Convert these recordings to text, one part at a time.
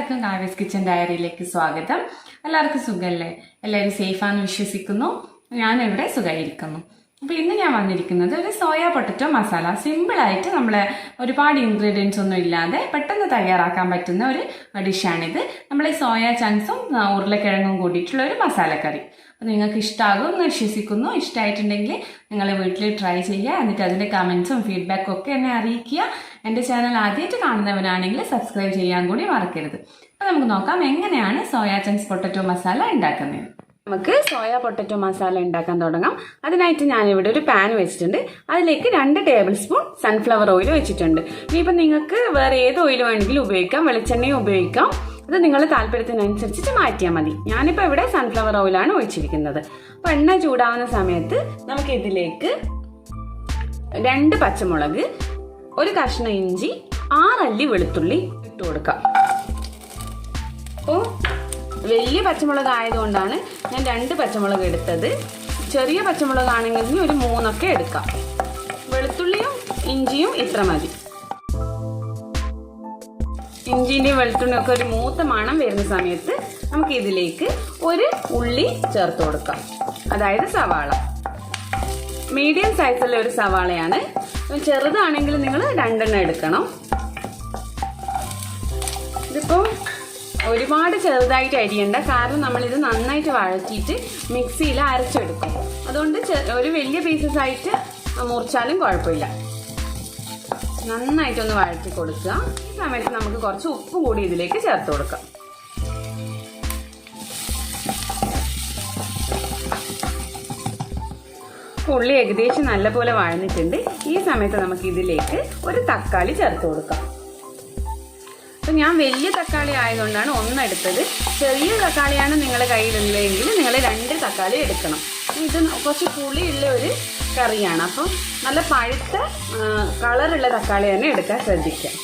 എല്ലാവർക്കും കാവ്യാസ് കിച്ചൻ ഡയറിയിലേക്ക് സ്വാഗതം. എല്ലാവർക്കും സുഖമല്ലേ? എല്ലാവരും സേഫാണെന്ന് വിശ്വസിക്കുന്നു. ഞാനിവിടെ സുഖമായിരിക്കുന്നു. അപ്പോൾ ഇന്ന് ഞാൻ വന്നിരിക്കുന്നത് ഒരു സോയ പൊട്ടറ്റോ മസാല. സിമ്പിളായിട്ട് നമ്മളെ ഒരുപാട് ഇൻഗ്രീഡിയൻസ് ഒന്നും ഇല്ലാതെ പെട്ടെന്ന് തയ്യാറാക്കാൻ പറ്റുന്ന ഒരു ഡിഷാണിത്. നമ്മളെ സോയ ചങ്ക്സും ഉരുളക്കിഴങ്ങും കൂടിയിട്ടുള്ള ഒരു മസാലക്കറി. അപ്പോൾ നിങ്ങൾക്ക് ഇഷ്ടമാകും എന്ന് വിശ്വസിക്കുന്നു. ഇഷ്ടമായിട്ടുണ്ടെങ്കിൽ നിങ്ങൾ വീട്ടിൽ ട്രൈ ചെയ്യുക. എന്നിട്ട് അതിൻ്റെ കമൻസും ഫീഡ്ബാക്കും ഒക്കെ എന്നെ അറിയിക്കുക. എൻ്റെ ചാനൽ ആദ്യമായിട്ട് കാണുന്നവരാണെങ്കിൽ സബ്സ്ക്രൈബ് ചെയ്യാൻ കൂടി മറക്കരുത്. അപ്പോൾ നമുക്ക് നോക്കാം എങ്ങനെയാണ് സോയ ചങ്ക്സ് പൊട്ടറ്റോ മസാല ഉണ്ടാക്കുന്നത്. നമുക്ക് സോയ പൊട്ടറ്റോ മസാല ഉണ്ടാക്കാൻ തുടങ്ങാം. അതിനായിട്ട് ഞാനിവിടെ ഒരു പാൻ വെച്ചിട്ടുണ്ട്. അതിലേക്ക് 2 ടേബിൾ സ്പൂൺ സൺഫ്ലവർ ഓയിൽ വെച്ചിട്ടുണ്ട്. ഇനിയിപ്പോൾ നിങ്ങൾക്ക് വേറെ ഏത് ഓയിൽ വേണമെങ്കിലും ഉപയോഗിക്കാം, വെളിച്ചെണ്ണയും ഉപയോഗിക്കാം. അത് നിങ്ങൾ താല്പര്യത്തിനനുസരിച്ചിട്ട് മാറ്റിയാൽ മതി. ഞാനിപ്പോൾ ഇവിടെ സൺഫ്ലവർ ഓയിലാണ് ഒഴിച്ചിരിക്കുന്നത്. അപ്പോൾ എണ്ണ ചൂടാവുന്ന സമയത്ത് നമുക്ക് ഇതിലേക്ക് 2 പച്ചമുളക്, 1 കഷ്ണം ഇഞ്ചി, 6 അല്ലി വെളുത്തുള്ളി ഇട്ട് കൊടുക്കാം. അപ്പോൾ വലിയ പച്ചമുളക് ആയതുകൊണ്ടാണ് ഞാൻ 2 പച്ചമുളക് എടുത്തത്. ചെറിയ പച്ചമുളക് ആണെങ്കിൽ ഒരു 3 ഒക്കെ എടുക്കാം. വെളുത്തുള്ളിയും ഇഞ്ചിയും ഇത്ര മതി. ഇഞ്ചിൻ്റെയും വെളുത്തുള്ളിയും ഒക്കെ ഒരു മൂത്ത മണം വരുന്ന സമയത്ത് നമുക്ക് ഇതിലേക്ക് 1 ഉള്ളി ചേർത്ത് കൊടുക്കാം. അതായത് സവാള. മീഡിയം സൈസുള്ള ഒരു സവാളയാണ്. ചെറുതാണെങ്കിൽ നിങ്ങൾ 2 എണ്ണം എടുക്കണം. ഇതിപ്പോൾ ഒരുപാട് ചെറുതായിട്ട് അരിയണ്ട, കാരണം നമ്മളിത് നന്നായിട്ട് വഴറ്റിയിട്ട് മിക്സിയിൽ അരച്ചെടുക്കും. അതുകൊണ്ട് ഒരു വലിയ പീസസ് ആയിട്ട് മുറിച്ചാലും കുഴപ്പമില്ല. നന്നായിട്ടൊന്ന് വഴറ്റി കൊടുക്കുക. ഈ സമയത്ത് നമുക്ക് കുറച്ച് ഉപ്പും കൂടി ഇതിലേക്ക് ചേർത്ത് കൊടുക്കാം. ഉള്ളി ഏകദേശം നല്ലപോലെ വഴന്നിട്ടുണ്ട്. ഈ സമയത്ത് നമുക്ക് ഇതിലേക്ക് 1 തക്കാളി ചേർത്ത് കൊടുക്കാം. അപ്പം ഞാൻ വലിയ തക്കാളി ആയതുകൊണ്ടാണ് 1 എടുത്തത്. ചെറിയ തക്കാളിയാണ് നിങ്ങളുടെ കയ്യിലുള്ളതെങ്കിൽ നിങ്ങൾ 2 തക്കാളി എടുക്കണം. ഇത് കുറച്ച് പുളിയുള്ള ഒരു കറിയാണ്. അപ്പം നല്ല പഴുത്ത കളറുള്ള തക്കാളി തന്നെ എടുക്കാൻ ശ്രദ്ധിക്കാം.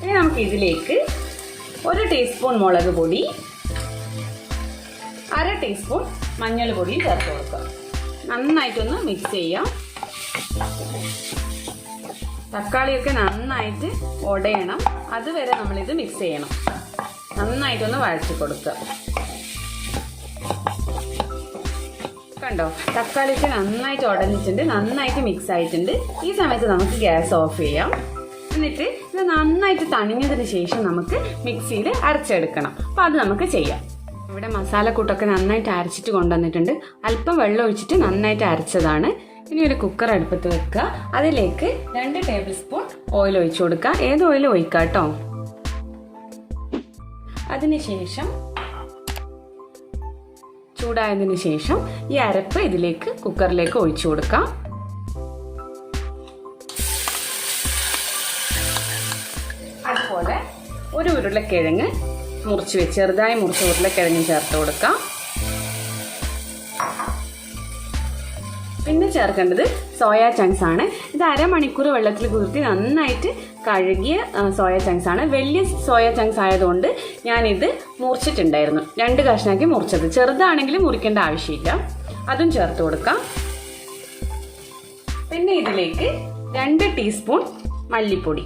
ഇനി നമുക്ക് ഇതിലേക്ക് 1 ടീസ്പൂൺ മുളക് പൊടി, 1/2 ടീസ്പൂൺ മഞ്ഞൾ പൊടിയും ചേർത്ത് കൊടുക്കാം. നന്നായിട്ടൊന്ന് മിക്സ് ചെയ്യാം. തക്കാളിയൊക്കെ നന്നായിട്ട് ഉടയണം. അതുവരെ നമ്മളിത് മിക്സ് ചെയ്യണം. നന്നായിട്ടൊന്ന് വഴറ്റി കൊടുക്കുക. കണ്ടോ, തക്കാളിയൊക്കെ നന്നായിട്ട് ഉടഞ്ഞിട്ടുണ്ട്, നന്നായിട്ട് മിക്സ് ആയിട്ടുണ്ട്. ഈ സമയത്ത് നമുക്ക് ഗ്യാസ് ഓഫ് ചെയ്യാം. എന്നിട്ട് ഇത് നന്നായിട്ട് തണിഞ്ഞതിന് ശേഷം നമുക്ക് മിക്സിയിൽ അരച്ചെടുക്കണം. അപ്പം അത് നമുക്ക് ചെയ്യാം. ഇവിടെ മസാലക്കൂട്ടൊക്കെ നന്നായിട്ട് അരച്ചിട്ട് കൊണ്ടുവന്നിട്ടുണ്ട്. അല്പം വെള്ളം ഒഴിച്ചിട്ട് നന്നായിട്ട് അരച്ചതാണ്. ഇനി ഒരു കുക്കർ അടുപ്പത്ത് വെക്കുക. അതിലേക്ക് 2 ടേബിൾ സ്പൂൺ ഓയിൽ ഒഴിച്ചു കൊടുക്കുക. ഏത് ഓയിൽ ഒഴിക്കുക കേട്ടോ. അതിനുശേഷം ചൂടായതിനു ശേഷം ഈ അരപ്പ് ഇതിലേക്ക് കുക്കറിലേക്ക് ഒഴിച്ചു കൊടുക്കാം. അതുപോലെ 1 ഉരുളക്കിഴങ്ങ് ചെറുതായി മുറിച്ച് ഉരുളക്കിഴങ്ങ് ചേർത്ത് കൊടുക്കാം. പിന്നെ ചേർക്കേണ്ടത് സോയ ചങ്ക്സ് ആണ്. ഇത് 1/2 മണിക്കൂർ വെള്ളത്തിൽ കുതിർത്തി നന്നായിട്ട് കഴുകിയ സോയ ചങ്ക്സ് ആണ്. വലിയ സോയ ചങ്ക്സ് ആയതുകൊണ്ട് ഞാനിത് മുറിച്ചിട്ടുണ്ടായിരുന്നു. 2 കഷ്ണാക്കി മുറിച്ചത്. ചെറുതാണെങ്കിൽ മുറിക്കേണ്ട ആവശ്യമില്ല. അതും ചേർത്ത് കൊടുക്കാം. പിന്നെ ഇതിലേക്ക് 2 ടീസ്പൂൺ മല്ലിപ്പൊടി,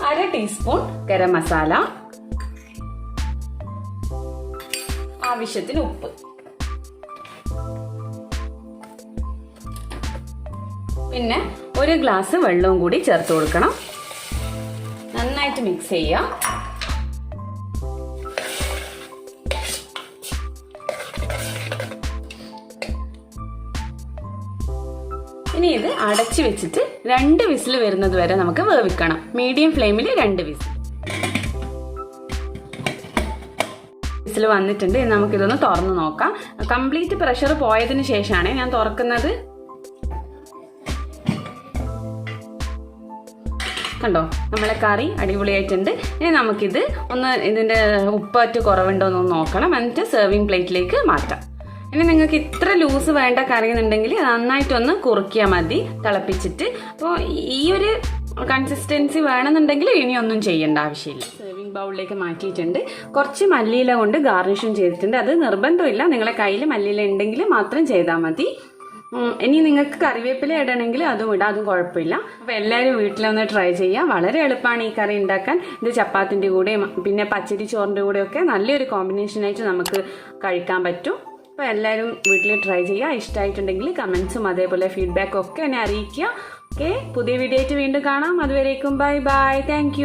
1/2 ടീസ്പൂൺ ഗരം മസാല, ആവശ്യത്തിന് ഉപ്പ്, പിന്നെ 1 ഗ്ലാസ് വെള്ളവും കൂടി ചേർത്ത് കൊടുക്കണം. നന്നായിട്ട് മിക്സ് ചെയ്യാം. ഇനി ഇത് അടച്ചു വെച്ചിട്ട് 2 വിസിൽ വരുന്നത് വരെ നമുക്ക് വേവിക്കണം. മീഡിയം ഫ്ലെയിമിൽ 2 വിസിൽ വന്നിട്ടുണ്ട്. നമുക്കിതൊന്ന് തുറന്ന് നോക്കാം. കംപ്ലീറ്റ് പ്രഷർ പോയതിന് ശേഷമാണ് ഞാൻ തുറക്കുന്നത്. കണ്ടോ, നമ്മളെ കറി അടിപൊളിയായിട്ടുണ്ട്. ഇനി നമുക്കിത് ഇതിൻ്റെ ഉപ്പറ്റ് കുറവുണ്ടോ എന്നൊന്ന് നോക്കണം. എന്നിട്ട് സെർവിങ് പ്ലേറ്റിലേക്ക് മാറ്റാം. ഇനി നിങ്ങൾക്ക് ഇത്ര ലൂസ് വേണ്ട കറി എന്നുണ്ടെങ്കിൽ നന്നായിട്ടൊന്ന് കുറുക്കിയാൽ മതി തിളപ്പിച്ചിട്ട്. അപ്പോൾ ഈ ഒരു കൺസിസ്റ്റൻസി വേണമെന്നുണ്ടെങ്കിൽ ഇനിയൊന്നും ചെയ്യേണ്ട ആവശ്യമില്ല. സെർവിങ് ബൗളിലേക്ക് മാറ്റിയിട്ടുണ്ട്. കുറച്ച് മല്ലിയില കൊണ്ട് ഗാർണിഷും ചെയ്തിട്ടുണ്ട്. അത് നിർബന്ധമില്ല, നിങ്ങളെ കയ്യിൽ മല്ലിയില ഉണ്ടെങ്കിൽ മാത്രം ചെയ്താൽ മതി. ഇനി നിങ്ങൾക്ക് കറിവേപ്പില ഇടണമെങ്കിൽ അതും ഇടാം, അതും കുഴപ്പമില്ല. അപ്പോൾ എല്ലാവരും വീട്ടിലൊന്ന് ട്രൈ ചെയ്യാം. വളരെ എളുപ്പമാണ് ഈ കറി ഉണ്ടാക്കാൻ. ഇത് ചപ്പാത്തിൻ്റെ കൂടെയും പിന്നെ പച്ചരി ചോറിൻ്റെ കൂടെയൊക്കെ നല്ലൊരു കോമ്പിനേഷനായിട്ട് നമുക്ക് കഴിക്കാൻ പറ്റും. അപ്പോൾ എല്ലാവരും വീട്ടിൽ ട്രൈ ചെയ്യുക. ഇഷ്ടമായിട്ടുണ്ടെങ്കിൽ കമൻസും അതേപോലെ ഫീഡ്ബാക്കും ഒക്കെ എന്നെ അറിയിക്കുക. ഓക്കെ, പുതിയ വീഡിയോ ആയിട്ട് വീണ്ടും കാണാം. അതുവരേക്കും ബൈ ബൈ. താങ്ക്